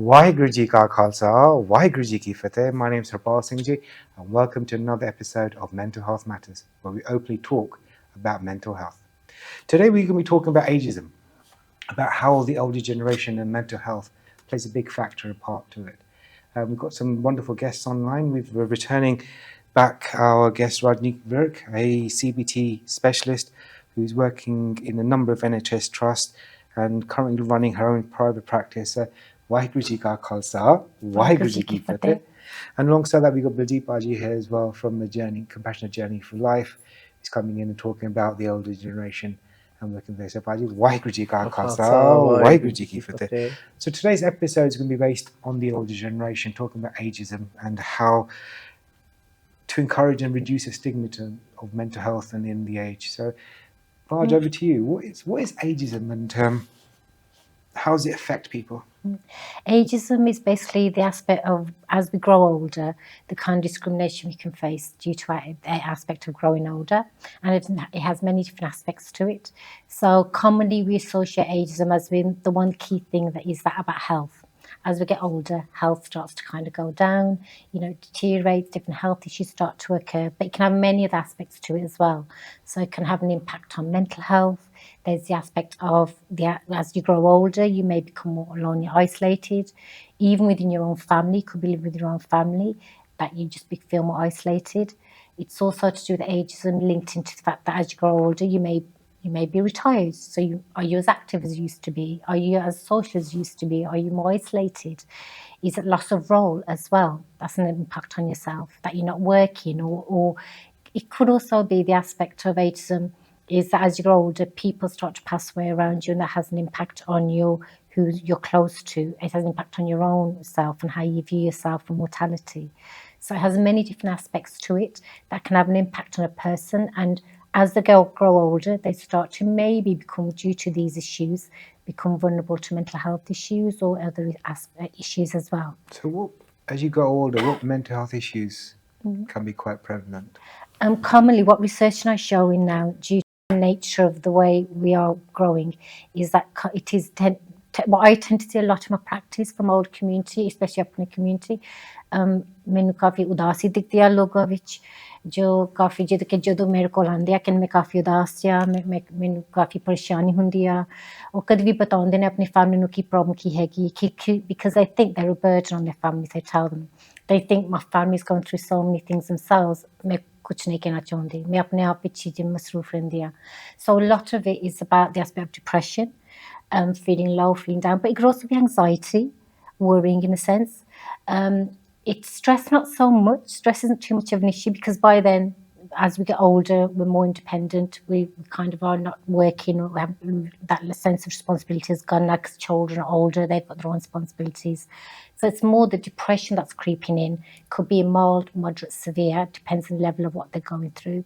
Waheguru Ji Ka Khalsa, Waheguru Ji Ki Fateh. My name is Harpal Singh Ji, and welcome to another episode of Mental Health Matters, where we openly talk about mental health. Today we're going to be talking about ageism, about how the older generation and mental health plays a big factor and part to it. We've got some wonderful guests online. We're returning back our guest Rajnish Virk, a CBT specialist who's working in a number of NHS trusts and currently running her own private practice. Waheguru Ji Ka Khalsa, Waheguru Ji Ki Fateh. And alongside that, we've got Baljeet Baji here as well from the Journey, Compassionate Journey for Life. He's coming in and talking about the older generation and working there. So, Baji, Waheguru Ji Ka Khalsa, Waheguru Ji Ki Fateh. So today's episode is going to be based on the older generation, talking about ageism and how to encourage and reduce the stigma of mental health and in the age. So, Raj, over to you. What is ageism and how does it affect people? Ageism is basically the aspect of, as we grow older, the kind of discrimination we can face due to our aspect of growing older. And it has many different aspects to it. So commonly we associate ageism as being the one key thing that is that about health. As we get older, health starts to kind of go down, deteriorate, different health issues start to occur, but it can have many other aspects to it as well. So it can have an impact on mental health. There's the aspect of as you grow older, you may become more lonely, isolated. Even within your own family, you could be living with your own family, that you just feel more isolated. It's also to do with ageism linked into the fact that as you grow older, you may be retired. So are you as active as you used to be? Are you as social as you used to be? Are you more isolated? Is it loss of role as well? That's an impact on yourself, that you're not working. Or it could also be the aspect of ageism is that as you grow older, people start to pass away around you, and that has an impact on you, who you're close to. It has an impact on your own self and how you view yourself and mortality. So it has many different aspects to it that can have an impact on a person. And as they grow older, they start to maybe become, due to these issues, become vulnerable to mental health issues or other issues as well. So as you grow older, what mental health issues can be quite prevalent? Commonly, what research is showing now, due to the nature of the way we are growing, is that it is what I tend to see a lot in my practice from older community, especially अपने community, ਮੈਨੂੰ काफ़ी उदासी दिखती है लोगों ਵਿੱਚ जो काफ़ी जिद कि ਜਦੋਂ ਮੇਰੇ ਕੋਲ ਆਉਂਦੇ ਆ ਕਿ ਮੈਂ ਕਾफ़ੀ ਉਦਾਸ ਆ ਮੈਨੂੰ ਕਾफ़ੀ ਪਰੇਸ਼ਾਨੀ ਹੁੰਦੀ ਆ ਉਹ ਕਦੇ ਵੀ ਬਤਾਉਂਦੇ ਨੇ ਆਪਣੀ ਫੈਮਿਲੀ ਨੂੰ ਕੀ ਪ੍ਰੋਬਲਮ ਕੀ ਹੈਗੀ because they think they're a burden on their families. They tell them they think my family's going through so many things themselves. मैं कुछ नहीं कहना चाहती, मैं अपने आप ਵਿੱਚ ਹੀ ਮਸਰੂਫ ਰਹਿੰਦੀ ਆ. So a lot of it is about the aspect of depression, feeling low, feeling down, but it could also be anxiety, worrying in a sense. It's stress, not so much. Stress isn't too much of an issue because by then, as we get older, we're more independent. We kind of are not working, or we have that sense of responsibility has gone. Like children are older, they've got their own responsibilities. So it's more the depression that's creeping in. Could be mild, moderate, severe, depends on the level of what they're going through.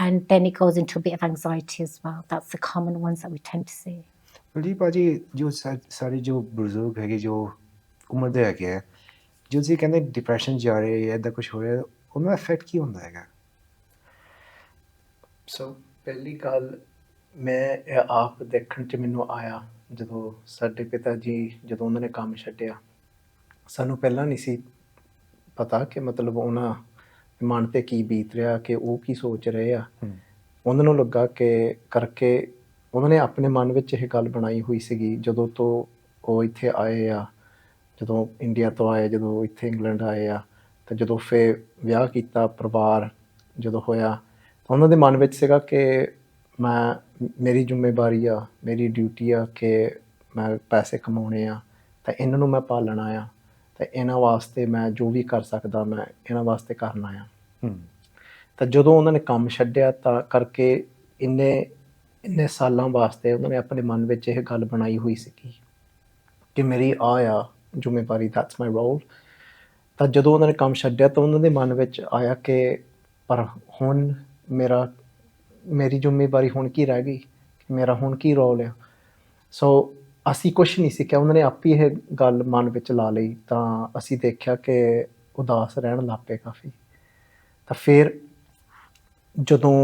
And then it goes into a bit of anxiety as well. That's the common ones that we tend to see. Baljeet Baji, जो सारे जो बुजुर्ग है जो उम्र दे ਹੈਗੇ ਆ ਜੋ ਤੁਸੀਂ ਕਹਿੰਦੇ ਡਿਪਰੈਸ਼ਨ ਜਾ ਰਹੇ ਹੈ ਇਦਾਂ ਕੁਝ ਹੋ ਰਿਹਾ ਉਹਨਾਂ ਦਾ ਇਫੈਕਟ ਕੀ ਹੁੰਦਾ ਹੈਗਾ ਸੋ ਪਹਿਲੀ ਗੱਲ ਮੈਂ ਇਹ ਆਪ ਦੇਖਣ 'ਚ ਮੈਨੂੰ ਆਇਆ ਜਦੋਂ ਸਾਡੇ ਪਿਤਾ ਜੀ ਜਦੋਂ ਉਹਨਾਂ ਨੇ ਕੰਮ ਛੱਡਿਆ ਸਾਨੂੰ ਪਹਿਲਾਂ ਨਹੀਂ ਸੀ ਪਤਾ ਕਿ ਮਤਲਬ ਉਹਨਾਂ ਦੇ ਮਨ 'ਤੇ ਕੀ ਬੀਤ ਰਿਹਾ ਕਿ ਉਹ ਕੀ ਸੋਚ ਰਹੇ ਆ ਉਹਨਾਂ ਨੂੰ ਲੱਗਾ ਕਿ ਕਰਕੇ ਉਹਨਾਂ ਨੇ ਆਪਣੇ ਮਨ ਵਿੱਚ ਇਹ ਗੱਲ ਬਣਾਈ ਹੋਈ ਸੀਗੀ ਜਦੋਂ ਤੋਂ ਉਹ ਇੱਥੇ ਆਏ ਆ ਜਦੋਂ ਇੰਡੀਆ ਤੋਂ ਆਏ ਜਦੋਂ ਇੱਥੇ ਇੰਗਲੈਂਡ ਆਏ ਆ ਤਾਂ ਜਦੋਂ ਫਿਰ ਵਿਆਹ ਕੀਤਾ ਪਰਿਵਾਰ ਜਦੋਂ ਹੋਇਆ ਤਾਂ ਉਹਨਾਂ ਦੇ ਮਨ ਵਿੱਚ ਸੀਗਾ ਕਿ ਮੇਰੀ ਜ਼ਿੰਮੇਵਾਰੀ ਆ ਮੇਰੀ ਡਿਊਟੀ ਆ ਕਿ ਮੈਂ ਪੈਸੇ ਕਮਾਉਣੇ ਆ ਤਾਂ ਇਹਨਾਂ ਨੂੰ ਮੈਂ ਪਾਲਣਾ ਆ ਤਾਂ ਇਹਨਾਂ ਵਾਸਤੇ ਮੈਂ ਜੋ ਵੀ ਕਰ ਸਕਦਾ ਮੈਂ ਇਹਨਾਂ ਵਾਸਤੇ ਕਰਨਾ ਆ ਤਾਂ ਜਦੋਂ ਉਹਨਾਂ ਨੇ ਕੰਮ ਛੱਡਿਆ ਤਾਂ ਕਰਕੇ ਇੰਨੇ ਸਾਲਾਂ ਵਾਸਤੇ ਉਹਨਾਂ ਨੇ ਆਪਣੇ ਮਨ ਵਿੱਚ ਇਹ ਗੱਲ ਬਣਾਈ ਹੋਈ ਸੀਗੀ ਕਿ ਮੇਰੀ ਆ ਜ਼ਿੰਮੇਵਾਰੀ ਦੈਟਸ ਮਾਈ ਰੋਲ ਤਾਂ ਜਦੋਂ ਉਹਨਾਂ ਨੇ ਕੰਮ ਛੱਡਿਆ ਤਾਂ ਉਹਨਾਂ ਦੇ ਮਨ ਵਿੱਚ ਆਇਆ ਕਿ ਪਰ ਹੁਣ ਮੇਰੀ ਜ਼ਿੰਮੇਵਾਰੀ ਹੁਣ ਕੀ ਰਹਿ ਗਈ ਕਿ ਮੇਰਾ ਹੁਣ ਕੀ ਰੋਲ ਆ ਸੋ ਅਸੀਂ ਕੁਛ ਨਹੀਂ ਸੀ ਕਿ ਉਹਨਾਂ ਨੇ ਆਪ ਹੀ ਇਹ ਗੱਲ ਮਨ ਵਿੱਚ ਲਾ ਲਈ ਤਾਂ ਅਸੀਂ ਦੇਖਿਆ ਕਿ ਉਦਾਸ ਰਹਿਣ ਲੱਗ ਪਏ ਕਾਫੀ ਤਾਂ ਫਿਰ ਜਦੋਂ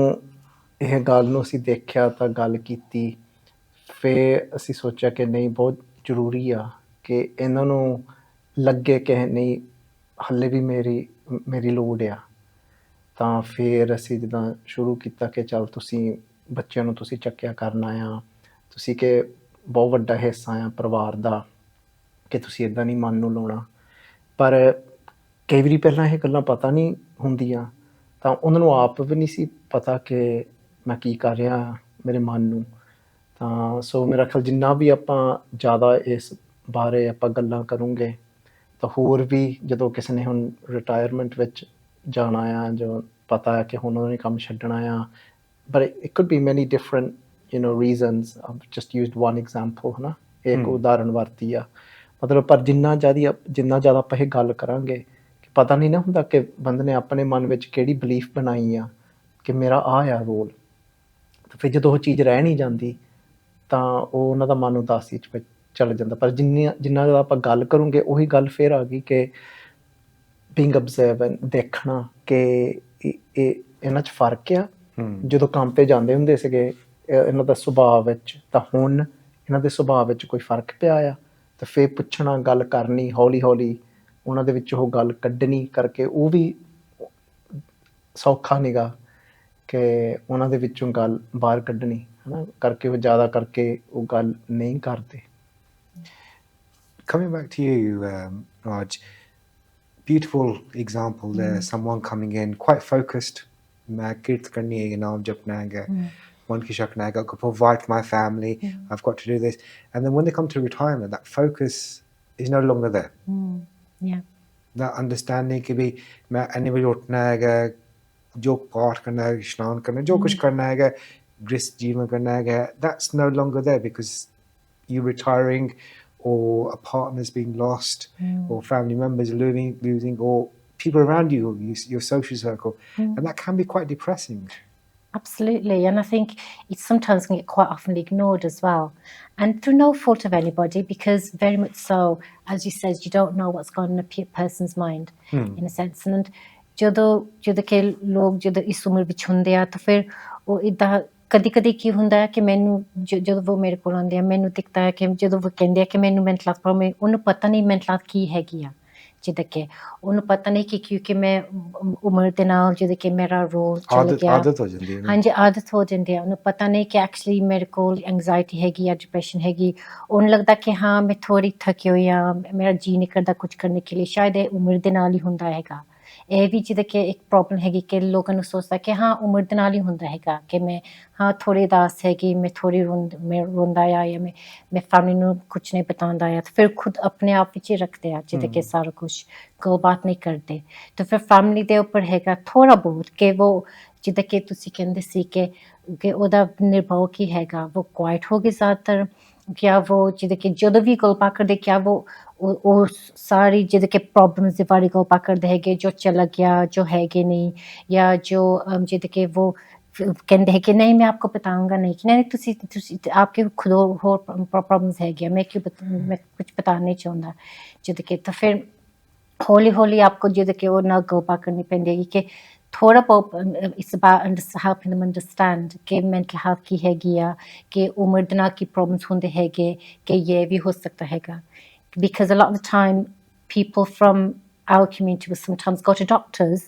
ਇਹ ਗੱਲ ਨੂੰ ਅਸੀਂ ਦੇਖਿਆ ਤਾਂ ਗੱਲ ਕੀਤੀ ਫਿਰ ਅਸੀਂ ਸੋਚਿਆ ਕਿ ਨਹੀਂ ਬਹੁਤ ਜ਼ਰੂਰੀ ਆ ਕਿ ਇਹਨਾਂ ਨੂੰ ਲੱਗੇ ਕਿ ਨਹੀਂ ਹਾਲੇ ਵੀ ਮੇਰੀ ਲੋੜ ਆ। ਤਾਂ ਫਿਰ ਅਸੀਂ ਜਿੱਦਾਂ ਸ਼ੁਰੂ ਕੀਤਾ ਕਿ ਚੱਲ ਤੁਸੀਂ ਬੱਚਿਆਂ ਨੂੰ ਤੁਸੀਂ ਚੱਕਿਆ ਕਰਨਾ ਆ, ਤੁਸੀਂ ਕਿ ਬਹੁਤ ਵੱਡਾ ਹਿੱਸਾ ਆ ਪਰਿਵਾਰ ਦਾ, ਕਿ ਤੁਸੀਂ ਇੱਦਾਂ ਨਹੀਂ ਮਨ ਨੂੰ ਲਾਉਣਾ। ਪਰ ਕਈ ਵਾਰੀ ਪਹਿਲਾਂ ਇਹ ਗੱਲਾਂ ਪਤਾ ਨਹੀਂ ਹੁੰਦੀਆਂ, ਤਾਂ ਉਹਨਾਂ ਨੂੰ ਆਪ ਵੀ ਨਹੀਂ ਸੀ ਪਤਾ ਕਿ ਮੈਂ ਕੀ ਕਰ ਰਿਹਾ ਮੇਰੇ ਮਨ ਨੂੰ। ਤਾਂ ਸੋ ਮੇਰਾ ਖਿਆਲ ਜਿੰਨਾ ਵੀ ਆਪਾਂ ਜ਼ਿਆਦਾ ਇਸ ਬਾਰੇ ਆਪਾਂ ਗੱਲਾਂ ਕਰੂੰਗੇ, ਤਾਂ ਹੋਰ ਵੀ ਜਦੋਂ ਕਿਸੇ ਨੇ ਹੁਣ ਰਿਟਾਇਰਮੈਂਟ ਵਿੱਚ ਜਾਣਾ ਆ, ਜੋ ਪਤਾ ਹੈ ਕਿ ਹੁਣ ਉਹਨਾਂ ਨੇ ਕੰਮ ਛੱਡਣਾ ਆ, but it could be many different reasons. I've just used one example, ਹੈ ਨਾ, ਇੱਕ ਉਦਾਹਰਨ ਵਰਤੀ ਆ। ਮਤਲਬ ਪਰ ਜਿੰਨਾ ਜ਼ਿਆਦਾ ਆਪਾਂ ਇਹ ਗੱਲ ਕਰਾਂਗੇ ਕਿ ਪਤਾ ਨਹੀਂ ਨਾ ਹੁੰਦਾ ਕਿ ਬੰਦੇ ਨੇ ਆਪਣੇ ਮਨ ਵਿੱਚ ਕਿਹੜੀ ਬਲੀਫ ਬਣਾਈ ਆ ਕਿ ਮੇਰਾ ਆਹ ਆ ਰੋਲ, ਤਾਂ ਫਿਰ ਜਦੋਂ ਉਹ ਚੀਜ਼ ਰਹਿ ਨਹੀਂ ਜਾਂਦੀ ਤਾਂ ਉਹ ਉਹਨਾਂ ਦਾ ਮਨ ਉਦਾਸੀ 'ਚ ਚਲ ਜਾਂਦਾ। ਪਰ ਜਿੰਨਾ ਜ਼ਿਆਦਾ ਆਪਾਂ ਗੱਲ ਕਰੂੰਗੇ, ਉਹੀ ਗੱਲ ਫਿਰ ਆ ਗਈ ਕਿ ਬੀਇੰਗ ਅਬਜ਼ਰਵੈਂਟ, ਦੇਖਣਾ ਕਿ ਇਹ ਇਹਨਾਂ 'ਚ ਫਰਕ ਆ। ਜਦੋਂ ਕੰਮ 'ਤੇ ਜਾਂਦੇ ਹੁੰਦੇ ਸੀਗੇ ਇਹਨਾਂ ਦਾ ਸੁਭਾਅ ਵਿੱਚ, ਤਾਂ ਹੁਣ ਇਹਨਾਂ ਦੇ ਸੁਭਾਅ ਵਿੱਚ ਕੋਈ ਫਰਕ ਪਿਆ ਆ, ਤਾਂ ਫਿਰ ਪੁੱਛਣਾ, ਗੱਲ ਕਰਨੀ, ਹੌਲੀ ਹੌਲੀ ਉਹਨਾਂ ਦੇ ਵਿੱਚ ਉਹ ਗੱਲ ਕੱਢਣੀ ਕਰਕੇ ਉਹ ਵੀ ਸੌਖਾ ਨੀਗਾ ਕਿ ਉਹਨਾਂ ਦੇ ਵਿੱਚੋਂ ਗੱਲ ਬਾਹਰ ਕੱਢਣੀ, ਹੈ ਨਾ, ਕਰਕੇ ਉਹ ਜ਼ਿਆਦਾ ਕਰਕੇ ਉਹ ਗੱਲ ਨਹੀਂ ਕਰਦੇ। Coming back to you, Raj, beautiful example there, someone coming in quite focused, मैं किर्त करनी है, नाम जपना है, one की शक Naga, to provide for my family, I've got to do this. And then when they come to retirement, that focus is no longer there. Yeah. That understanding कि भी मैं anyway उठना है, जो पाठ करना है, स्नान करना है, जो कुछ करना है, गृहस्थ जीवन करना है, that's no longer there because you're retiring, or a partner's being lost, or family members losing, or people around you, your social circle, and that can be quite depressing. Absolutely, and I think it sometimes can get quite often ignored as well, and through no fault of anybody, because very much so, as you said, you don't know what's going on in a person's mind, in a sense. And ਜਦੋਂ ਕਿ ਲੋਕ ਜਦੋਂ ਇਸ ਉਮਰ ਵਿੱਚ ਹੁੰਦੇ ਆ, ਤਾਂ ਫਿਰ ਉਹ ਇੱਦਾਂ ਕਦੀ ਕੀ ਹੁੰਦਾ ਹੈ ਕਿ ਮੈਨੂੰ ਜਦੋਂ ਉਹ ਮੇਰੇ ਕੋਲ ਆਉਂਦੇ ਆ, ਮੈਨੂੰ ਦਿਖਦਾ ਹੈ ਕਿ ਜਦੋਂ ਉਹ ਕਹਿੰਦੇ ਆ ਕਿ ਮੈਨੂੰ ਮੈਂਟਲ ਹੈਲਥ ਪ੍ਰੋਬਲਮ, ਉਹਨੂੰ ਪਤਾ ਨਹੀਂ ਮੈਂਟਲ ਹੈਲਥ ਕੀ ਹੈਗੀ ਆ। ਜਿੱਦਾਂ ਕਿ ਉਹਨੂੰ ਪਤਾ ਨਹੀਂ ਕਿ ਕਿਉਂਕਿ ਮੈਂ ਉਮਰ ਦੇ ਨਾਲ ਜਿੱਦਾਂ ਕਿ ਮੇਰਾ ਰੋਲ ਚੱਲ ਗਿਆ, ਆਦਤ ਹੋ ਜਾਂਦੀ ਹੈ। ਹਾਂਜੀ, ਆਦਤ ਹੋ ਜਾਂਦੀ ਹੈ। ਉਹਨੂੰ ਪਤਾ ਨਹੀਂ ਕਿ ਐਕਚੁਅਲੀ ਮੇਰੇ ਕੋਲ ਐਂਗਜ਼ਾਇਟੀ ਹੈਗੀ ਜਾਂ ਡਿਪਰੈਸ਼ਨ ਹੈਗੀ। ਉਹਨੂੰ ਲੱਗਦਾ ਕਿ ਹਾਂ ਮੈਂ ਥੋੜ੍ਹੀ ਥੱਕੀ ਹੋਈ ਹਾਂ, ਮੇਰਾ ਜੀਅ ਨਹੀਂ ਕਰਦਾ ਕੁਝ ਕਰਨ ਕੇ ਲਈ। ਸ਼ਾਇਦ ਇਹ ਉਮਰ ਦੇ ਨਾਲ ਹੀ ਹੁੰਦਾ ਹੈਗਾ। ਇਹ ਵੀ ਜਿੱਦਾਂ ਕਿ ਇੱਕ ਪ੍ਰੋਬਲਮ ਹੈਗੀ ਕਿ ਲੋਕਾਂ ਨੂੰ ਸੋਚਦਾ ਕਿ ਹਾਂ ਉਮਰ ਦੇ ਨਾਲ ਹੀ ਹੁੰਦਾ ਹੈਗਾ, ਕਿ ਮੈਂ ਹਾਂ ਥੋੜ੍ਹੀ ਉਦਾਸ ਹੈਗੀ, ਮੈਂ ਥੋੜ੍ਹੀ ਰੋਂਦਾ ਆ, ਜਾਂ ਮੈਂ ਫੈਮਿਲੀ ਨੂੰ ਕੁਛ ਨਹੀਂ ਬਤਾਉਂਦਾ ਆ, ਤਾਂ ਫਿਰ ਖੁਦ ਆਪਣੇ ਆਪ ਵਿੱਚ ਹੀ ਰੱਖਦੇ ਆ, ਜਿੱਦਾਂ ਕਿ ਸਾਰਾ ਕੁਛ ਗੱਲਬਾਤ ਨਹੀਂ ਕਰਦੇ। ਤਾਂ ਫਿਰ ਫੈਮਿਲੀ ਦੇ ਉੱਪਰ ਹੈਗਾ ਥੋੜ੍ਹਾ ਬਹੁਤ ਕਿ ਉਹ ਜਿੱਦਾਂ ਕਿ ਤੁਸੀਂ ਕਹਿੰਦੇ ਸੀ ਕਿ ਉਹਦਾ ਨਿਰਭਾਵ ਕੀ ਹੈਗਾ, ਉਹ ਕੁਆਇਟ ਹੋ ਗਏ ਜ਼ਿਆਦਾਤਰ, ਕਿਆ ਉਹ ਜਿੱਦਾਂ ਕਿ ਜਦੋਂ ਵੀ ਗੱਲਬਾਤ ਕਰਦੇ, ਕਿਆ ਉਹ ਸਾਰੀ ਜਿੱਦਾਂ ਕਿ ਪ੍ਰੋਬਲਮਸ ਦੇ ਬਾਰੇ ਗੱਲਬਾਤ ਕਰਦੇ ਹੈਗੇ, ਜੋ ਚਲਾ ਗਿਆ, ਜੋ ਹੈਗੇ ਨਹੀਂ, ਜਾਂ ਜੋ ਜਿੱਦਾਂ ਕਿ ਉਹ ਕਹਿੰਦੇ ਹੈ ਕਿ ਨਹੀਂ ਮੈਂ ਆਪਕੋ ਬਤਾਊਂਗਾ ਨਹੀਂ, ਕਿ ਨਹੀਂ ਤੁਸੀਂ ਆਪਕੇ ਖੁਦ ਹੋਰ ਪ੍ਰੋਬਲਮਸ ਹੈਗੀਆਂ, ਮੈਂ ਕੁਝ ਬਤਾ ਨਹੀਂ ਚਾਹੁੰਦਾ। ਜਿੱਦਾਂ ਕਿ ਤਾਂ ਫਿਰ ਹੌਲੀ ਹੌਲੀ ਆਪਕੋ ਜਿੱਦਾਂ ਕਿ ਉਹ ਨਾਲ ਗੱਲਬਾਤ ਕਰਨੀ ਪੈਂਦੀ ਹੈਗੀ ਕਿ ਥੋੜ੍ਹਾ ਬਹੁਤ it's about helping them understand ਕਿ ਮੈਂਟਲ ਹੈਲਥ ਕੀ ਹੈਗੀ ਆ, ਕਿ ਉਮਰ ਦੇ ਨਾਲ ਕੀ ਪ੍ਰੋਬਲਮਸ ਹੁੰਦੇ ਹੈਗੇ, ਕਿ ਇਹ ਵੀ ਹੋ ਸਕਦਾ ਹੈਗਾ। Because a lot of the time people from our community will sometimes go to doctors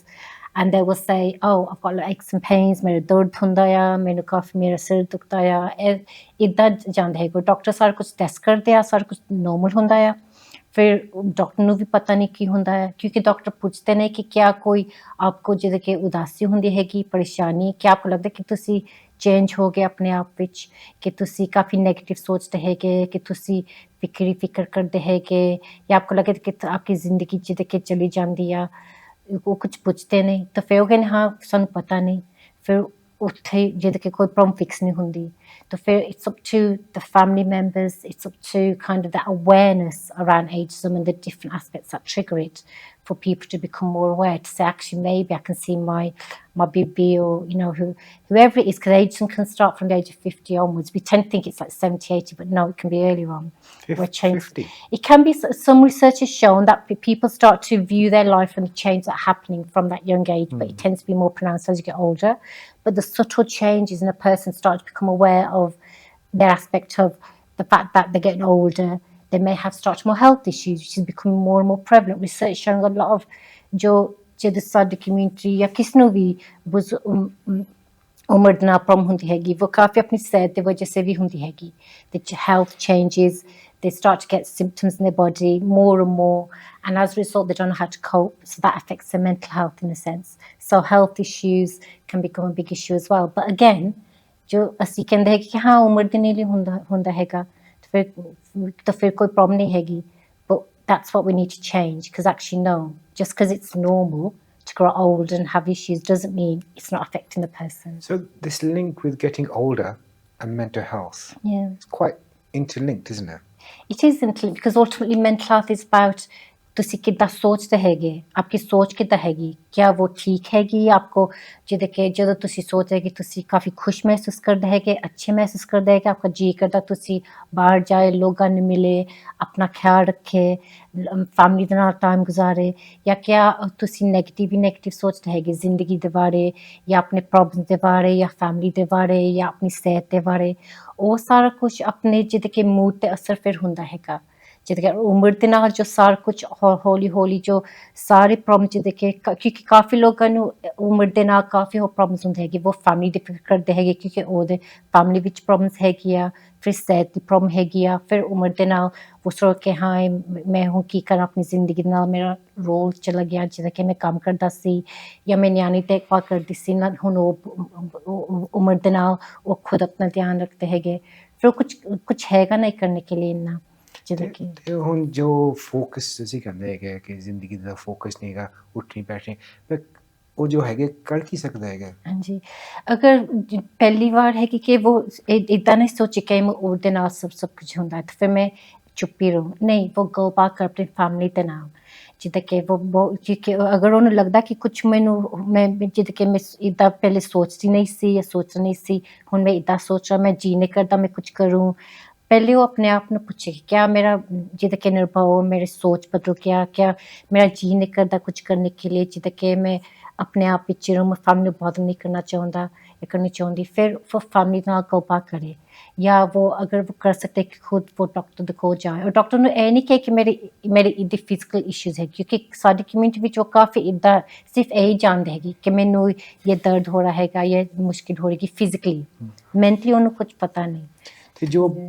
and they will say, oh, I've got aches and pains, ਮੇਰੇ ਦਰਦ ਹੁੰਦਾ ਆ, ਮੈਨੂੰ ਕਾਫੀ ਮੇਰਾ ਸਿਰ ਦੁਖਦਾ ਆ, ਇੱਦਾਂ ਜਾਂਦੇ ਹੈਗੇ। ਡਾਕਟਰ ਸਾਰਾ ਕੁਝ ਟੈਸਟ ਕਰਦੇ ਆ, ਸਾਰਾ ਕੁਝ ਨੋਰਮਲ ਹੁੰਦਾ ਆ। ਫਿਰ ਡਾਕਟਰ ਨੂੰ ਵੀ ਪਤਾ ਨਹੀਂ ਕੀ ਹੁੰਦਾ ਹੈ, ਕਿਉਂਕਿ ਡਾਕਟਰ ਪੁੱਛਦੇ ਨੇ ਕਿ ਕਿਆ ਕੋਈ ਆਪਕੋ ਜਿੱਦਾਂ ਕਿ ਉਦਾਸੀ ਹੁੰਦੀ ਹੈਗੀ, ਪਰੇਸ਼ਾਨੀ, ਕਿ ਆਪਕੋ ਲੱਗਦਾ ਕਿ ਤੁਸੀਂ ਚੇਂਜ ਹੋ ਗਏ ਆਪਣੇ ਆਪ ਵਿੱਚ, ਕਿ ਤੁਸੀਂ ਕਾਫੀ ਨੈਗੇਟਿਵ ਸੋਚਦੇ ਹੈਗੇ, ਕਿ ਤੁਸੀਂ ਫਿਕਰ ਕਰਦੇ ਹੈਗੇ, ਜਾਂ ਆਪਕੋ ਲੱਗੇ ਕਿ ਆਪਕੀ ਜ਼ਿੰਦਗੀ ਜਿੱਦਾਂ ਕਿ ਚਲੀ ਜਾਂਦੀ ਆ। ਉਹ ਕੁਝ ਪੁੱਛਦੇ ਨਹੀਂ, ਤਾਂ ਫਿਰ ਉਹ ਕਹਿੰਦੇ ਹਾਂ ਸਾਨੂੰ ਪਤਾ ਨਹੀਂ। ਫਿਰ ਉੱਥੇ ਜਿੱਦਾਂ ਕਿ ਕੋਈ ਪ੍ਰੋਬਲਮ ਫਿਕਸ ਨਹੀਂ ਹੁੰਦੀ, ਤਾਂ ਫਿਰ it's up to the family members, it's up to kind of that awareness around ageism and the different aspects that trigger it, for people to become more aware, to say actually maybe I can see my BB, or whoever it is, because ageism can start from the age of 50 onwards. We tend to think it's like 70, 80, but no, it can be earlier on. 50? It can be. Some research has shown that people start to view their life and the change that's happening from that young age, but it tends to be more pronounced as you get older. But the subtle changes in a person start to become aware of their aspect of the fact that they're getting older, they may have start more health issues, which is becoming more and more prevalent. Research showing a lot of ਜੋ ਜਿਹਦੇ ਸਾਡੀ community ਜਾਂ ਕਿਸ ਨੂੰ ਵੀ ਉਮਰ ਦੇ ਨਾਲ problem ਹੁੰਦੀ ਹੈਗੀ ਉਹ ਕਾਫੀ ਆਪਣੀ ਸਿਹਤ ਦੀ ਵਜ੍ਹਾ ਸੇ ਵੀ ਹੁੰਦੀ ਹੈਗੀ the health changes, they start to get symptoms in their body more and more, and as a result they don't know how to cope, so that affects their mental health in a sense. So health issues can become a big issue as well. But again, ਜੋ ਅਸੀਂ ਕਹਿੰਦੇ ਹੈ ਕਿ ਹਾਂ ਉਮਰ ਦੇ ਨਾਲ ਹੀ ਹੁੰਦਾ ਹੈਗਾ ਤਾਂ ਫਿਰ ਕੋਈ ਪ੍ਰੋਬਲਮ ਨਹੀਂ ਹੈਗੀ, but that's what we need to change, because actually no, just because it's normal to grow old and have issues doesn't mean it's not affecting the person. So this link with getting older and mental health, it's quite interlinked, isn't it? It is interlinked, because ultimately mental health is about ਤੁਸੀਂ ਕਿੱਦਾਂ ਸੋਚਦੇ ਹੈਗੇ, ਆਪਕੀ ਸੋਚ ਕਿੱਦਾਂ ਹੈਗੀ, ਕਿਆ ਉਹ ਠੀਕ ਹੈਗੀ ਆਪਕੋ, ਜਿਹਦੇ ਕਿ ਜਦੋਂ ਤੁਸੀਂ ਸੋਚਦੇ ਕਿ ਤੁਸੀਂ ਕਾਫੀ ਖੁਸ਼ ਮਹਿਸੂਸ ਕਰਦੇ ਹੈਗੇ, ਅੱਛੇ ਮਹਿਸੂਸ ਕਰਦੇ ਹੈਗੇ, ਆਪਕਾ ਜੀ ਕਰਦਾ ਤੁਸੀਂ ਬਾਹਰ ਜਾਏ, ਲੋਕਾਂ ਨੂੰ ਮਿਲੇ, ਆਪਣਾ ਖਿਆਲ ਰੱਖੇ, ਫੈਮਿਲੀ ਦੇ ਨਾਲ ਟਾਈਮ ਗੁਜ਼ਾਰੇ, ਜਾਂ ਕਿਆ ਤੁਸੀਂ ਨੈਗੇਟਿਵ ਸੋਚਦੇ ਹੈਗੇ ਜ਼ਿੰਦਗੀ ਦੇ ਬਾਰੇ ਜਾਂ ਆਪਣੇ ਪ੍ਰੋਬਲਮ ਦੇ ਬਾਰੇ ਜਾਂ ਫੈਮਿਲੀ ਦੇ ਬਾਰੇ ਜਾਂ ਆਪਣੀ ਸਿਹਤ ਦੇ ਬਾਰੇ, ਉਹ ਸਾਰਾ ਕੁਛ ਆਪਣੇ ਜਿਹਦੇ ਕਿ ਮੂਡ 'ਤੇ ਅਸਰ ਫਿਰ ਹੁੰਦਾ ਹੈਗਾ। ਜਿਹਦੇ ਕਿ ਉਮਰ ਦੇ ਨਾਲ ਜੋ ਸਾਰਾ ਕੁਛ ਹੌਲੀ ਜੋ ਸਾਰੇ ਪ੍ਰੋਬਲਮ ਜਿਹਦੇ ਕਿ ਕਿਉਂਕਿ ਕਾਫੀ ਲੋਕਾਂ ਨੂੰ ਉਮਰ ਦੇ ਨਾਲ ਕਾਫੀ ਹੋਰ ਪ੍ਰੋਬਲਮਸ ਹੁੰਦੇ ਹੈਗੇ, ਉਹ ਫੈਮਿਲੀ ਦੀ ਫਿਕਰ ਕਰਦੇ ਹੈਗੇ ਕਿਉਂਕਿ ਉਹਦੇ ਫੈਮਿਲੀ ਵਿੱਚ ਪ੍ਰੋਬਲਮਸ ਹੈਗੀ ਆ, ਫਿਰ ਸਿਹਤ ਦੀ ਪ੍ਰੋਬਲਮ ਹੈਗੀ ਆ, ਫਿਰ ਉਮਰ ਦੇ ਨਾਲ ਉਹ ਸੋਚ ਕੇ ਹਾਂ ਮੈਂ ਹੁਣ ਕੀ ਕਰਾਂ ਆਪਣੀ ਜ਼ਿੰਦਗੀ ਦੇ ਨਾਲ, ਮੇਰਾ ਰੋਲ ਚਲਾ ਗਿਆ ਜਿਹਦਾ ਕਿ ਮੈਂ ਕੰਮ ਕਰਦਾ ਸੀ ਜਾਂ ਮੈਂ ਨਿਆਣੀ ਦੇਖਭਾਲ ਕਰਦੀ ਸੀ ਨਾ, ਹੁਣ ਉਹ ਉਮਰ ਦੇ ਨਾਲ ਉਹ ਖੁਦ ਆਪਣਾ ਧਿਆਨ ਰੱਖਦੇ ਹੈਗੇ, ਫਿਰ ਕੁਛ ਹੈਗਾ ਨਹੀਂ ਕਰਨੇ ਕੇ ਲਈ ਇੰਨਾ। ਤੇ ਹੁਣ ਜੋ ਫੋਕਸ ਤੁਸੀਂ ਕਹਿੰਦੇ ਹੈਗੇ ਕਿ ਜ਼ਿੰਦਗੀ ਦਾ ਫੋਕਸ ਨਹੀਂ ਹੈਗਾ, ਉੱਠਣੀ ਬੈਠਣੀ, ਪਰ ਉਹ ਜੋ ਹੈਗੇ ਕਰ ਕੀ ਸਕਦਾ ਹੈਗਾ? ਹਾਂਜੀ, ਅਗਰ ਪਹਿਲੀ ਵਾਰ ਹੈ ਕਿ ਉਹ ਇੱਦਾਂ ਨਹੀਂ ਸੋਚੇ ਕਿ ਉਹਦੇ ਨਾਲ ਸਭ ਕੁਝ ਹੁੰਦਾ ਤਾਂ ਫਿਰ ਮੈਂ ਚੁੱਪੀ ਰਹੂੰ, ਨਹੀਂ ਉਹ ਗੋ ਬਾਕ ਕਰ ਆਪਣੀ ਫੈਮਿਲੀ ਦੇ ਨਾਲ, ਜਿੱਦਾਂ ਕਿ ਕਿਉਂਕਿ ਅਗਰ ਉਹਨੂੰ ਲੱਗਦਾ ਕਿ ਕੁਛ ਮੈਂ ਜਿੱਦਾਂ ਕਿ ਮੈਂ ਇੱਦਾਂ ਪਹਿਲੇ ਸੋਚਦੀ ਨਹੀਂ ਸੀ ਜਾਂ ਸੋਚ ਨਹੀਂ ਸੀ, ਹੁਣ ਮੈਂ ਇੱਦਾਂ ਸੋਚ ਰਿਹਾ, ਮੈਂ ਜੀ ਨਹੀਂ ਕਰਦਾ ਮੈਂ ਕੁਛ ਕਰੂੰ, ਪਹਿਲੇ ਉਹ ਆਪਣੇ ਆਪ ਨੂੰ ਪੁੱਛੇ ਕਿਆ ਮੇਰਾ ਜਿੱਦਾਂ ਕਿ ਨਿਰਭਉ ਮੇਰੀ ਸੋਚ ਬਦਲ ਗਿਆ, ਕਿਆ ਮੇਰਾ ਜੀ ਨਹੀਂ ਕਰਦਾ ਕੁਛ ਕਰਨੇ ਕੇ ਲਈ, ਜਿੱਦਾਂ ਕਿ ਮੈਂ ਆਪਣੇ ਆਪ ਵਿੱਚ ਰਹੂੰ, ਮੈਂ ਫੈਮਿਲੀ ਨੂੰ ਬੋਦਰ ਨਹੀਂ ਕਰਨਾ ਚਾਹੁੰਦਾ ਜਾਂ ਕਰਨੀ ਚਾਹੁੰਦੀ, ਫਿਰ ਉਹ ਫੈਮਿਲੀ ਨਾਲ ਕੋਪਾ ਕਰੇ, ਜਾਂ ਉਹ ਅਗਰ ਉਹ ਕਰ ਸਕਦੇ ਕਿ ਖੁਦ ਉਹ ਡਾਕਟਰ ਦੇ ਕੋਲ ਜਾਏ, ਔਰ ਡਾਕਟਰ ਨੂੰ ਇਹ ਨਹੀਂ ਕਹੇ ਕਿ ਮੇਰੇ ਇਹਦੇ ਫਿਜ਼ੀਕਲ ਇਸ਼ੂਜ਼ ਹੈ, ਕਿਉਂਕਿ ਸਾਡੀ ਕਮਿਊਨਿਟੀ ਵਿੱਚ ਉਹ ਕਾਫੀ ਇੱਦਾਂ ਸਿਰਫ ਇਹੀ ਜਾਣਦੇ ਹੈਗੇ ਕਿ ਮੈਨੂੰ ਇਹ ਦਰਦ ਹੋ ਰਿਹਾ ਹੈਗਾ, ਇਹ ਮੁਸ਼ਕਿਲ ਹੋ ਰਹੀ ਫਿਜ਼ੀਕਲੀ, ਮੈਂਟਲੀ ਉਹਨੂੰ ਕੁਛ ਪਤਾ ਨਹੀਂ। ਤੇ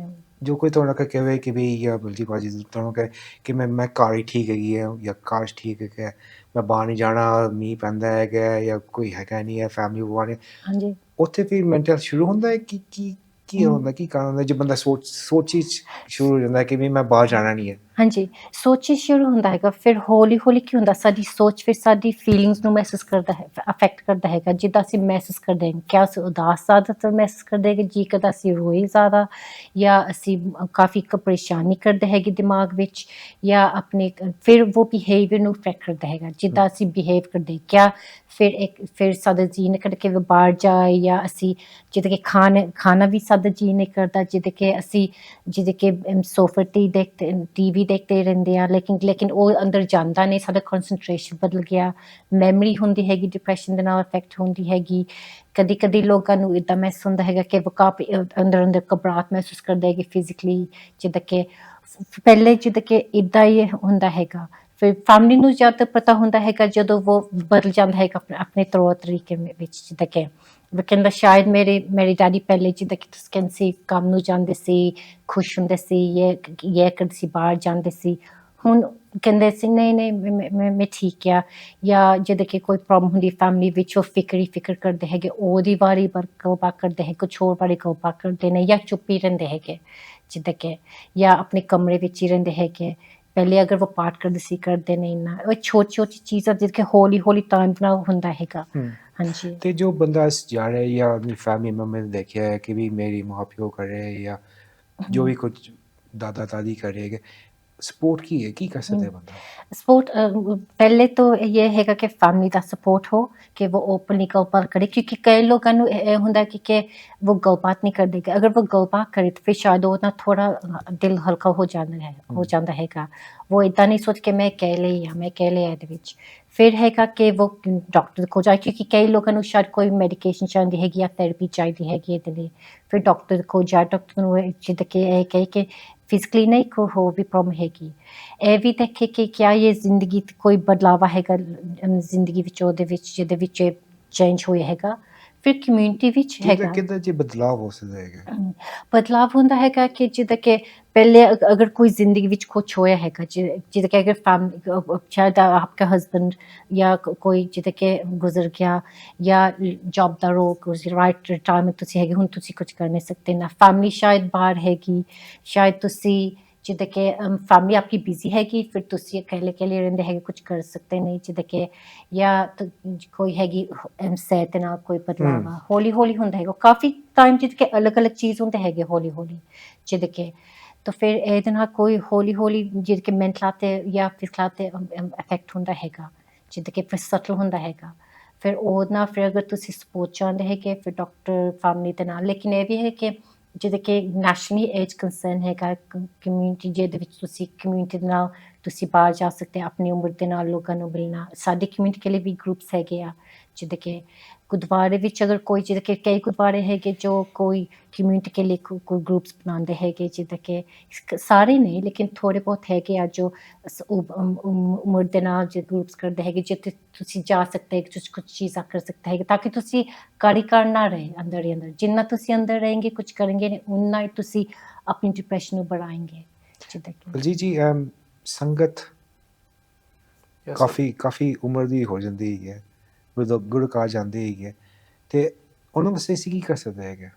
ਜੋ ਕੋਈ ਤੁਹਾਡਾ ਕਹੇ ਕਿ ਵੀ ਜਾਂ ਬਲਜੀ ਬਾਜੀ ਤੁਹਾਨੂੰ ਕਹੇ ਕਿ ਮੈਂ ਘਰ ਹੀ ਠੀਕ ਹੈਗੀ ਹੈ ਜਾਂ ਕਾਸ਼ ਠੀਕ ਹੈਗਾ, ਮੈਂ ਬਾਹਰ ਨਹੀਂ ਜਾਣਾ, ਮੀਂਹ ਪੈਂਦਾ ਹੈਗਾ ਜਾਂ ਕੋਈ ਹੈਗਾ ਨਹੀਂ ਹੈ ਫੈਮਿਲੀ ਵਾਲੇ, ਹਾਂਜੀ, ਉੱਥੇ ਫਿਰ ਮੈਂਟਲ ਸ਼ੁਰੂ ਹੁੰਦਾ ਹੈ ਕਿ ਕੀ ਹੁੰਦਾ, ਕੀ ਕਾਰਨ ਹੁੰਦਾ ਜੇ ਬੰਦਾ ਸੋਚੀ ਸ਼ੁਰੂ ਹੋ ਜਾਂਦਾ ਕਿ ਵੀ ਮੈਂ ਬਾਹਰ ਜਾਣਾ ਨਹੀਂ ਹੈ? ਹਾਂਜੀ, ਸੋਚੀ ਸ਼ੁਰੂ ਹੁੰਦਾ ਹੈਗਾ, ਫਿਰ ਹੌਲੀ ਕੀ ਹੁੰਦਾ ਸਾਡੀ ਸੋਚ ਫਿਰ ਸਾਡੀ ਫੀਲਿੰਗਸ ਨੂੰ ਮਹਿਸੂਸ ਕਰਦਾ ਹੈ, ਅਫੈਕਟ ਕਰਦਾ ਹੈਗਾ, ਜਿੱਦਾਂ ਅਸੀਂ ਮਹਿਸੂਸ ਕਰਦੇ ਹਾਂ, ਕਿਆ ਅਸੀਂ ਉਦਾਸ ਜ਼ਿਆਦਾਤਰ ਮਹਿਸੂਸ ਕਰਦੇ ਹੈਗੇ, ਜੀ ਕਦਾ ਅਸੀਂ ਰੋਈ ਜ਼ਿਆਦਾ, ਜਾਂ ਅਸੀਂ ਕਾਫੀ ਪਰੇਸ਼ਾਨੀ ਕਰਦੇ ਹੈਗੇ ਦਿਮਾਗ ਵਿੱਚ, ਜਾਂ ਆਪਣੇ ਫਿਰ ਉਹ ਬਿਹੇਵੀਅਰ ਨੂੰ ਅਫੈਕਟ ਕਰਦਾ ਹੈਗਾ, ਜਿੱਦਾਂ ਅਸੀਂ ਬਿਹੇਵ ਕਰਦੇ ਕਿਆ ਫਿਰ ਸਾਡਾ ਜੀ ਨਹੀਂ ਕਰਦਾ ਕਿ ਬਾਹਰ ਜਾਏ, ਜਾਂ ਅਸੀਂ ਜਿੱਦਾਂ ਕਿ ਖਾਣਾ ਵੀ ਸਾਡਾ ਜੀ ਨਹੀਂ ਕਰਦਾ, ਜਿੱਦਾਂ ਕਿ ਸੋਫੇ ਟੀਵੀ ਦੇਖਦੇ ਰਹਿੰਦੇ ਆ, ਲੇਕਿਨ ਉਹ ਅੰਦਰ ਜਾਂਦਾ ਨਹੀਂ, ਸਾਡਾ ਕਨਸਨਟ੍ਰੇਸ਼ਨ ਬਦਲ ਗਿਆ, ਮੈਮਰੀ ਹੁੰਦੀ ਹੈਗੀ ਡਿਪਰੈਸ਼ਨ ਦੇ ਨਾਲ ਅਫੈਕਟ ਹੁੰਦੀ ਹੈਗੀ, ਕਦੀ ਲੋਕਾਂ ਨੂੰ ਇੱਦਾਂ ਮਹਿਸੂਸ ਹੁੰਦਾ ਹੈਗਾ ਕਿ ਉਹ ਕਾਫੀ ਅੰਦਰ ਘਬਰਾਹਟ ਮਹਿਸੂਸ ਕਰਦੇ ਹੈਗੇ ਫਿਜ਼ੀਕਲੀ, ਜਿੱਦਾਂ ਕਿ ਪਹਿਲੇ ਜਿੱਦਾਂ ਕਿ ਇੱਦਾਂ ਹੀ ਹੁੰਦਾ ਹੈਗਾ, ਫਿਰ ਫੈਮਿਲੀ ਨੂੰ ਜ਼ਿਆਦਾ ਪਤਾ ਹੁੰਦਾ ਹੈਗਾ ਜਦੋਂ ਉਹ ਬਦਲ ਜਾਂਦਾ ਹੈਗਾ ਆਪਣੇ ਤੌਰ ਤਰੀਕੇ ਵਿੱਚ, ਜਿੱਦਾਂ ਕਿ ਉਹ ਕਹਿੰਦਾ ਸ਼ਾਇਦ ਮੇਰੇ ਡੈਡੀ ਪਹਿਲੇ ਜਿੱਦਾਂ ਕਿ ਤੁਸੀਂ ਕਹਿੰਦੇ ਸੀ ਕੰਮ ਨੂੰ ਜਾਂਦੇ ਸੀ, ਖੁਸ਼ ਹੁੰਦੇ ਸੀ, ਇਹ ਕਰਦੇ ਸੀ, ਬਾਹਰ ਜਾਂਦੇ ਸੀ, ਹੁਣ ਕਹਿੰਦੇ ਸੀ ਨਹੀਂ ਮੈਂ ਠੀਕ ਆ, ਜਾਂ ਜਿੱਦਾਂ ਕਿ ਕੋਈ ਪ੍ਰੋਬਲਮ ਹੁੰਦੀ ਫੈਮਿਲੀ ਵਿੱਚ ਉਹ ਫਿਕਰ ਕਰਦੇ ਹੈਗੇ, ਉਹਦੀ ਵਾਰੀ ਗੱਲਬਾਤ ਕਰਦੇ ਹੈ, ਕੁਛ ਹੋਰ ਬਾਰੇ ਗੱਲਬਾਤ ਕਰਦੇ ਨੇ, ਜਾਂ ਚੁੱਪ ਹੀ ਰਹਿੰਦੇ ਹੈਗੇ, ਜਿੱਦਾਂ ਕਿ ਜਾਂ ਆਪਣੇ ਕਮਰੇ ਵਿੱਚ ਹੀ ਰਹਿੰਦੇ ਹੈਗੇ, ਪਹਿਲੇ ਅਗਰ ਉਹ ਪਾਠ ਕਰਦੇ ਨਹੀਂ ਨਾ, ਉਹ ਛੋਟੀ ਚੀਜ਼ਾਂ ਜਿੱਦਾਂ ਕਿ ਹੌਲੀ ਟਾਈਮ ਨਾਲ ਹੁੰਦਾ ਹੈਗਾ। ਹਾਂਜੀ, ਤੇ ਜੋ ਬੰਦਾ ਜਾ ਰਿਹਾ ਜਾਂ ਆਪਣੀ ਫੈਮਿਲੀ ਮੈਂਬਰ ਨੇ ਦੇਖਿਆ ਹੈ ਕਿ ਵੀ ਮੇਰੀ ਮਾਂ ਪਿਓ ਕਰੇ ਜਾਂ ਜੋ ਵੀ ਕੁਝ ਦਾਦਾ ਦਾਦੀ ਕरेगा, ਸਪੋਰਟ ਕੀ ਕਰ ਸਕਦਾ ਹੈ ਬੰਦਾ? ਸਪੋਰਟ ਪਹਿਲੇ ਤਾਂ ਇਹ ਹੈਗਾ ਕਿ ਫੈਮਿਲੀ ਦਾ ਸਪੋਰਟ ਹੋ ਕਿ ਉਹ ਓਪਨਲੀ ਗੱਲਬਾਤ ਕਰੇ, ਕਿਉਂਕਿ ਕਈ ਲੋਕਾਂ ਨੂੰ ਇਹ ਹੁੰਦਾ ਕਿ ਉਹ ਗੱਲਬਾਤ ਨਹੀਂ ਕਰਦੇ, ਅਗਰ ਉਹ ਗੱਲਬਾਤ ਕਰੇ ਤਾਂ ਫਿਰ ਸ਼ਾਇਦ ਉਹ ਨਾ ਥੋੜਾ ਦਿਲ ਹਲਕਾ ਹੋ ਜਾਂਦਾ ਹੈਗਾ, ਉਹ ਇੱਦਾਂ ਨਹੀਂ ਸੋਚ ਕੇ ਮੈਂ ਅਕੇਲੇ ਇਹਦੇ ਵਿੱਚ, ਫਿਰ ਹੈਗਾ ਕਿ ਉਹ ਡਾਕਟਰ ਦੇ ਕੋਲ ਜਾਏ, ਕਿਉਂਕਿ ਕਈ ਲੋਕਾਂ ਨੂੰ ਸ਼ਾਇਦ ਕੋਈ ਮੈਡੀਕੇਸ਼ਨ ਚਾਹੀਦੀ ਹੈਗੀ ਜਾਂ ਥੈਰੇਪੀ ਚਾਹੀਦੀ ਹੈਗੀ ਇਹਦੇ ਲਈ, ਫਿਰ ਡਾਕਟਰ ਦੇ ਕੋਲ ਜਾਏ, ਡਾਕਟਰ ਨੂੰ ਜਿੱਦਾਂ ਕਿ ਇਹ ਕਹੇ ਕਿ ਫਿਜ਼ੀਕਲੀ ਨਹੀਂ ਕੋਈ ਹੋਰ ਵੀ ਪ੍ਰੋਬਲਮ ਹੈਗੀ ਇਹ ਵੀ ਦੇਖੇ ਕਿ ਕਿਆ ਇਹ ਜ਼ਿੰਦਗੀ 'ਚ ਕੋਈ ਬਦਲਾਵਾ ਹੈਗਾ ਜ਼ਿੰਦਗੀ ਵਿੱਚ ਉਹਦੇ ਵਿੱਚ ਜਿਹਦੇ ਵਿੱਚ ਚੇਂਜ ਹੋਇਆ ਹੈਗਾ ਫਿਰ ਕਮਿਊਨਿਟੀ ਵਿੱਚ ਹੈਗਾ ਕਿੱਦਾਂ ਜੀ ਬਦਲਾਅ ਹੋ ਸਕਦਾ ਹੈਗਾ ਬਦਲਾਵ ਹੁੰਦਾ ਹੈਗਾ ਕਿ ਜਿੱਦਾਂ ਕਿ ਪਹਿਲੇ ਅਗਰ ਕੋਈ ਜ਼ਿੰਦਗੀ ਵਿੱਚ ਕੁਛ ਹੋਇਆ ਹੈਗਾ ਜਿੱਦਾਂ ਕਿ ਅਗਰ ਫੈਮਿਲੀ ਸ਼ਾਇਦ ਆਪਕਾ ਹਸਬੈਂਡ ਜਾਂ ਕੋਈ ਜਿੱਦਾਂ ਕਿ ਗੁਜ਼ਰ ਗਿਆ ਜਾਂ ਜੌਬ ਦਾ ਰੋਲ ਕੁਝ ਰਾਈਟ ਰਿਟਾਇਰਮੈਂਟ ਤੁਸੀਂ ਹੈਗੇ ਹੁਣ ਤੁਸੀਂ ਕੁਝ ਕਰ ਨਹੀਂ ਸਕਦੇ ਨਾ ਫੈਮਿਲੀ ਸ਼ਾਇਦ ਬਾਹਰ ਹੈਗੀ ਸ਼ਾਇਦ ਤੁਸੀਂ ਜਿੱਦਾਂ ਕਿ ਫੈਮਿਲੀ ਆਪਕੀ ਬਿਜ਼ੀ ਹੈਗੀ ਫਿਰ ਤੁਸੀਂ ਇਕੱਲੇ ਰਹਿੰਦੇ ਹੈਗੇ ਕੁਝ ਕਰ ਸਕਦੇ ਨਹੀਂ ਜਿੱਦਾਂ ਕਿ ਜਾਂ ਕੋਈ ਹੈਗੀ ਸਿਹਤ ਨਾਲ ਕੋਈ ਬਦਲਾਵਾ ਹੌਲੀ ਹੌਲੀ ਹੁੰਦਾ ਹੈਗਾ ਕਾਫੀ ਟਾਈਮ ਜਿੱਦਾਂ ਕਿ ਅਲੱਗ ਚੀਜ਼ ਹੁੰਦੇ ਹੈਗੇ ਹੌਲੀ ਹੌਲੀ ਜਿੱਦਾਂ ਕਿ ਤਾਂ ਫਿਰ ਇਹਦੇ ਨਾਲ ਕੋਈ ਹੌਲੀ ਹੌਲੀ ਜਿੱਦਾਂ ਕਿ ਮੈਂਟਲ 'ਤੇ ਜਾਂ ਫਿਜ਼ੀਕਲ 'ਤੇ ਇਫੈਕਟ ਹੁੰਦਾ ਹੈਗਾ ਜਿੱਦਾਂ ਕਿ ਫਿਰ ਸਟਲ ਹੁੰਦਾ ਹੈਗਾ ਫਿਰ ਉਹਦੇ ਨਾਲ ਫਿਰ ਅਗਰ ਤੁਸੀਂ ਸਪੋਰਟ ਚਾਹੁੰਦੇ ਹੈਗੇ ਫਿਰ ਡਾਕਟਰ ਫੈਮਿਲੀ ਦੇ ਨਾਲ ਲੇਕਿਨ ਇਹ ਵੀ ਹੈ ਕਿ ਜਿੱਦਾਂ ਕਿ ਨੈਸ਼ਨਲੀ ਏਜ ਕੰਸਰਨ ਹੈਗਾ ਕਮਿਊਨਿਟੀ ਜਿਹਦੇ ਵਿੱਚ ਤੁਸੀਂ ਕਮਿਊਨਿਟੀ ਦੇ ਨਾਲ ਤੁਸੀਂ ਬਾਹਰ ਜਾ ਸਕਦੇ ਆਪਣੀ ਉਮਰ ਦੇ ਨਾਲ ਲੋਕਾਂ ਨੂੰ ਮਿਲਣਾ ਸਾਡੀ ਕਮਿਊਨਿਟੀ ਕੇ ਲਈ ਵੀ ਗਰੁੱਪਸ ਹੈਗੇ ਆ ਜਿੱਦਾਂ ਕਿ ਗੁਰਦੁਆਰੇ ਵਿੱਚ ਅਗਰ ਕੋਈ ਜਿੱਦਾਂ ਕਿ ਕਈ ਗੁਰਦੁਆਰੇ ਹੈਗੇ ਜੋ ਕੋਈ ਕਮਿਊਨਿਟੀ ਕੇ ਲਈ ਕੋਈ ਗਰੁੱਪਸ ਬਣਾਉਂਦੇ ਹੈਗੇ ਜਿੱਦਾਂ ਕਿ ਸਾਰੇ ਨਹੀਂ ਲੇਕਿਨ ਥੋੜ੍ਹੇ ਬਹੁਤ ਹੈਗੇ ਆ ਜੋ ਉਮਰ ਦੇ ਨਾਲ ਜੇ ਗਰੁੱਪਸ ਕਰਦੇ ਹੈਗੇ ਜਿੱਥੇ ਤੁਸੀਂ ਜਾ ਸਕਦੇ ਤੁਸੀਂ ਕੁਝ ਚੀਜ਼ਾਂ ਕਰ ਸਕਦੇ ਹੈਗੇ ਤਾਂ ਕਿ ਤੁਸੀਂ ਕਰ ਨਾ ਰਹੇ ਅੰਦਰ ਹੀ ਅੰਦਰ ਜਿੰਨਾ ਤੁਸੀਂ ਅੰਦਰ ਰਹੇਂਗੇ ਕੁਝ ਕरेंगे ਉਨਾ ਹੀ ਤੁਸੀਂ ਆਪਣੀ ਡਿਪਰੈਸ਼ਨ ਨੂੰ बढ़ाएंगे ਜਿੱਦਾਂ ਕਿ ਬਲਜੀਤ ਜੀ ਸੰਗਤ ਕਾਫੀ ਉਮਰ ਦੀ ਹੋ ਜਾਂਦੀ ਹੈ ਗੁਰੂ ਕਾਜ ਜਾਂਦੇ ਹੈਗੇ ਤੇ ਉਹਨਾਂ ਵਾਸਤੇ ਅਸੀਂ ਕੀ ਕਰ ਸਕਦੇ ਹੈਗੇ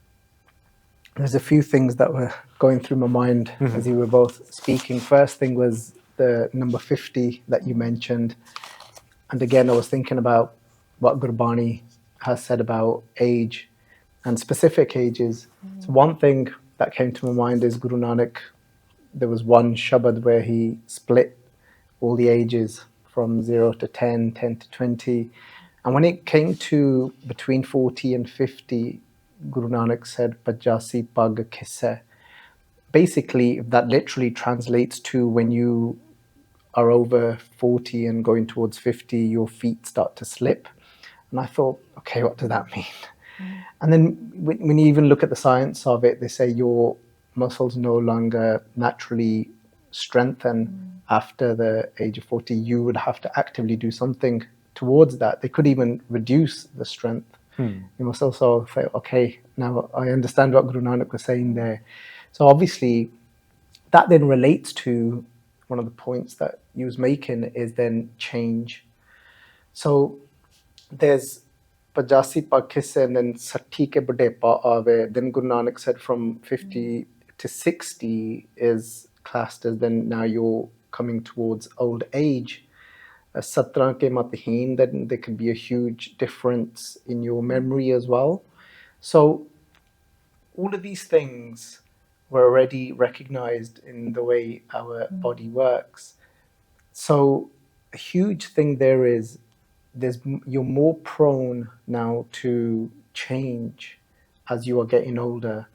There's a few things that were going through my mind as you were both speaking. First thing was the number 50 that you mentioned. And again, I was thinking about what Gurbani has said about age and specific ages. So one thing that came to my mind is Guru Nanak. There was one Shabad where he split all the ages from 0 to 10, 10 to 20. And when it came to between 40 and 50, Guru Nanak said, Pajasi Pag Kisse. Basically, that literally translates to when you are over 40 and going towards 50, your feet start to slip. And I thought, okay, what does that mean? And then when you even look at the science of it, they say your muscles no longer naturally strengthen after the age of 40. You would have to actively do something towards that. They could even reduce the strength. You must also say, okay, now I understand what Guru Nanak was saying there. So obviously, that then relates to one of the points that you was making is then change. So there's Pajasi Pakisse and then Sati ke Budepa Ave. Then Guru Nanak said from 50 to 60 is classed as then now you're coming towards old age. 17 ke mathin, then there can be a huge difference in your memory as well. So all of these things were already recognized in the way our body works. So a huge thing there is you're more prone now to change as you are getting older,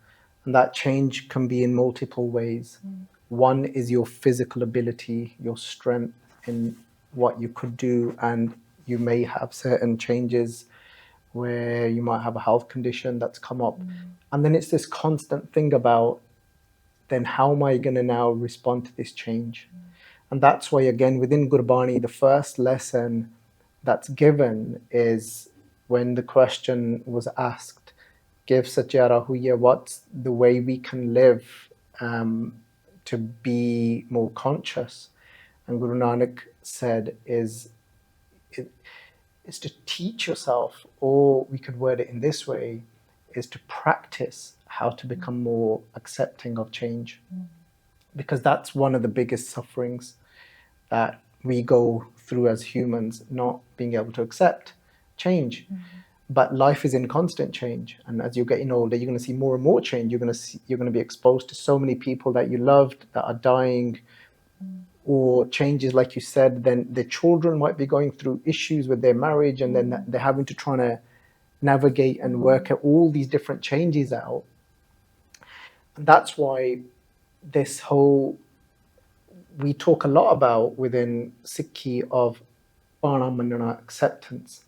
and that change can be in multiple ways. One is your physical ability, your strength in what you could do, and you may have certain changes where you might have a health condition that's come up. And then it's this constant thing about then how am I going to now respond to this change? And that's why, again, within Gurbani, the first lesson that's given is when the question was asked, give Satyara Huya, what's the way we can live to be more conscious? And Guru Nanak said is to teach yourself, or we could word it in this way, is to practice how to become more accepting of change. Because that's one of the biggest sufferings that we go through as humans, not being able to accept change. But life is in constant change, and as you're getting older, you're going to see more and more change. You're going to be exposed to so many people that you loved that are dying, or changes, like you said. Then the children might be going through issues with their marriage, and then they're having to try to navigate and work at all these different changes out. And that's why this whole we talk a lot about within Sikhi of Pana Manana acceptance.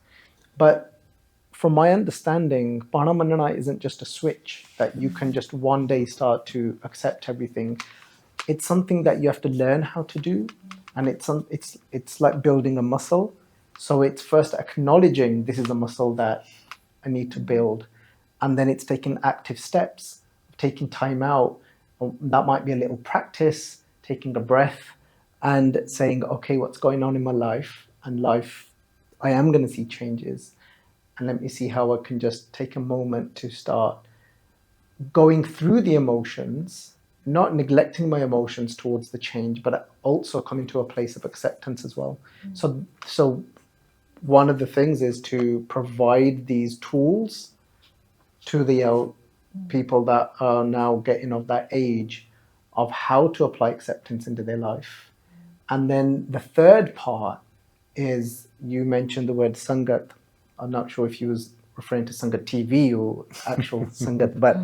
But from my understanding, Pana Manana isn't just a switch that you can just one day start to accept everything. it's something that you have to learn how to do, and it's like building a muscle. So it's first acknowledging this is a muscle that I need to build, and then it's taking active steps, taking time out. That might be a little practice, taking a breath, and saying, okay, what's going on in my life? And life, I am going to see changes, and let me see how I can just take a moment to start going through the emotions, not neglecting my emotions towards the change, but also coming to a place of acceptance as well. So one of the things is to provide these tools to the people that are now getting of that age of how to apply acceptance into their life. And then the third part is, you mentioned the word Sangat. I'm not sure if you was referring to Sangat TV or actual Sangat, but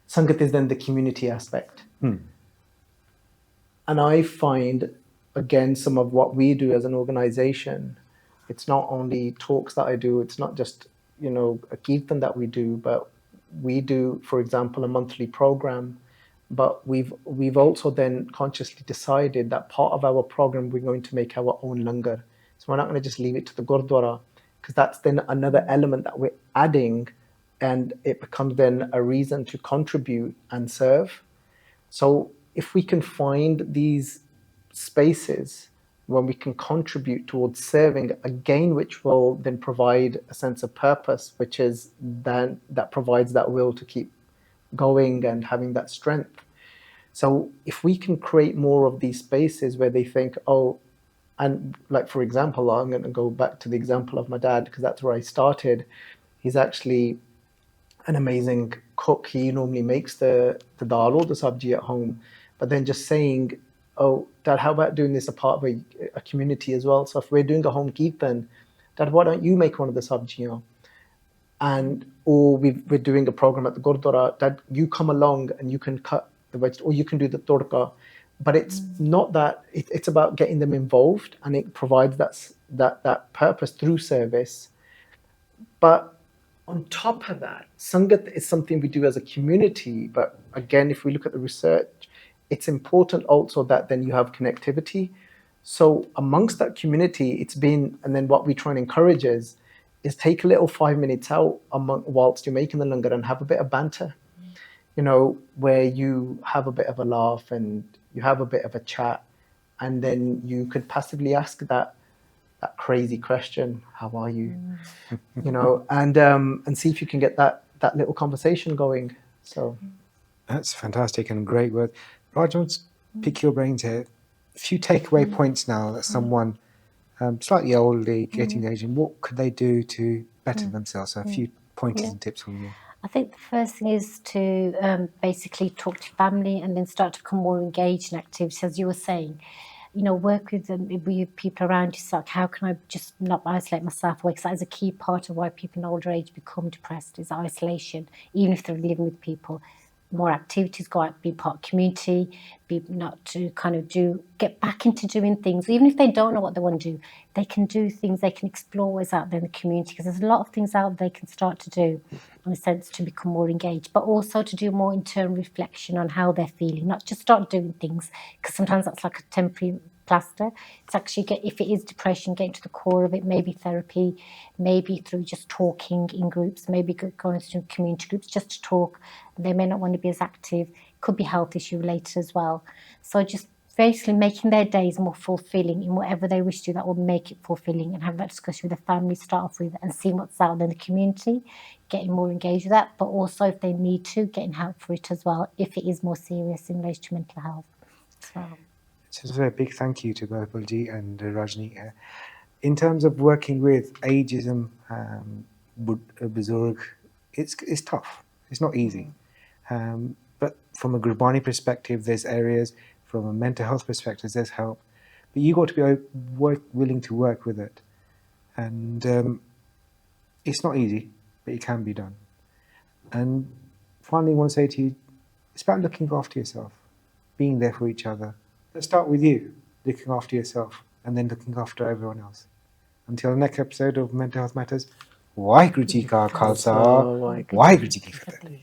Sangat is then the community aspect. And I find, again, some of what we do as an organization, it's not only talks that I do, it's not just, a kirtan that we do, but we do, for example, a monthly program. But we've also then consciously decided that part of our program, we're going to make our own langar. So we're not going to just leave it to the Gurdwara, because that's then another element that we're adding, and it becomes then a reason to contribute and serve. So if we can find these spaces when we can contribute towards serving, again, which will then provide a sense of purpose, which is then that provides that will to keep going and having that strength. So if we can create more of these spaces where they think, oh, and like, for example, I'm going to go back to the example of my dad, because that's where I started. He's actually an amazing cook. He normally makes the dal or the sabji at home, but then just saying, oh, Dad, how about doing this a part of a community as well? So if we're doing a home kirtan, Dad, why don't you make one of the sabji? Or we're doing a program at the Gurdwara, Dad, you come along and you can cut the vegetables, or you can do the torka. But it's not that, it's about getting them involved, and it provides that purpose through service. But on top of that, Sangat is something we do as a community. But again, if we look at the research, it's important also that then you have connectivity. So amongst that community, it's been, and then what we try and encourage is take a little 5 minutes out whilst you're making the langar and have a bit of banter, where you have a bit of a laugh and you have a bit of a chat, and then you could passively ask that crazy question, how are you? And see if you can get that little conversation going. So that's fantastic and great work. Raj, I want to pick your brains here. A few takeaway points now that someone slightly older, getting age, and what could they do to better themselves? So a few pointers and tips from you. I think the first thing is to basically talk to family and then start to become more engaged in activities, as you were saying. Work with people around you. So how can I just not isolate myself away? Because that is a key part of why people in older age become depressed, is isolation, even if they're living with people. More activities, go out, be part of community, be not to kind of get back into doing things. Even if they don't know what they want to do, they can do things, they can explore what's out there in the community, because there's a lot of things out there they can start to do, in a sense, to become more engaged, but also to do more internal reflection on how they're feeling, not just start doing things, because sometimes that's like a temporary plaster. It's actually, if it is depression, getting to the core of it, maybe therapy, maybe through just talking in groups, maybe going to community groups just to talk. They may not want to be as active. It could be health issue related as well. So just basically making their days more fulfilling in whatever they wish to do that will make it fulfilling, and have that discussion with the family, start off with, and seeing what's out there in the community, getting more engaged with that, but also if they need to, getting help for it as well, if it is more serious in relation to mental health as well. So it's a very big thank you to both Balji and Rajni. In terms of working with ageism, Buzurg, it's tough. It's not easy. But from a Gurbani perspective, there's areas. From a mental health perspective, there's help. But you got to be willing to work with it. And it's not easy, but it can be done. And finally, I want to say to you, it's about looking after yourself, being there for each other. Let's start with you, looking after yourself, and then looking after everyone else. Until the next episode of Mental Health Matters, Waheguru Ji Ka Khalsa, Waheguru Ji Ki Fateh.